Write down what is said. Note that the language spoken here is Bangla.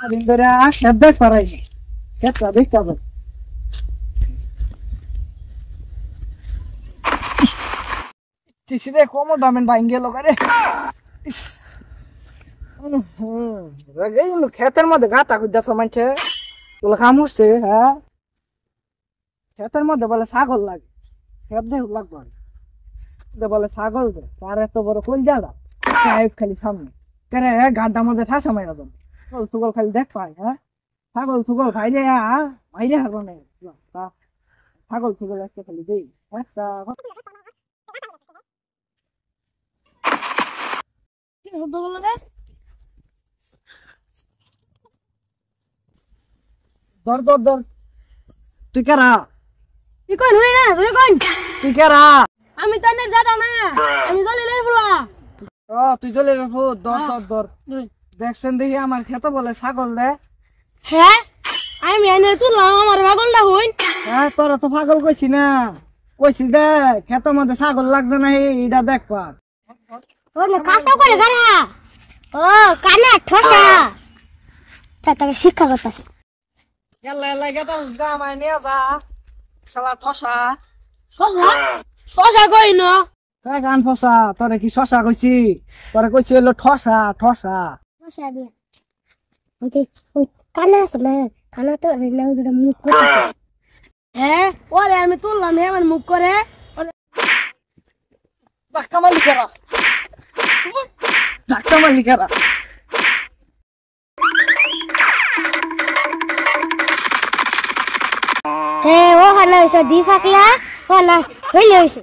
দিন ধরে খেত দেখ পারাইনি খেতটা দেখতে হবে রে কম দামেন বাইন গেল রে খেতের মধ্যে গাতা দেখো মানছে বলে কাম হচ্ছে হ্যাঁ খেতের মধ্যে বলে ছাগল লাগে খেত দেখ লাগবে বলে ছাগল দে তার এত বড় কোন জায়গা খালি সামনে কেন গাড্ডার মধ্যে ঠাসা মাইরা দেন সুগল খালি দেখ পাই হ্যাঁ ছাগল সুগল খাইলে মাইরে হারবো না ছাগল সুগল একটা খালি দেই আচ্ছা দর দর দর তুই কারা তুই কোন হই না তুই কারা আমি তো না দাদা না আমি জলিলের ফুলা তুই চলে রাখো দর দর দর দেখছেন দেখি আমার খেতে বলে ছাগল দে হ্যাঁ আমি এনে তুললাম আমার পাগলটা হইন হ্যাঁ তোরা তো পাগল কইছি না কইছি দে খেতের মধ্যে ছাগল লাগবে না এইটা দেখ পা ওরে কাঁচা করে গারা ও কানা ঠসা তাকে শিক্ষা করতেছে এলা এলা গেতা গামাই নিয়ে যা শালা ঠসা শশা শশা কই ন গান ফসা তোরে কি শশা কইছি তোরে কইছি হলো ঠসা ঠসা শশা দিয়া ওই কানা আছে না কানা তো রেনা যেটা মুখ করতেছে হ্যাঁ ওরে আমি তুললাম হে আমার মুখ করে ধাক্কা মালিকেরা হে ও হানা হইছে দি ফাকলা ও না হইলে হইছে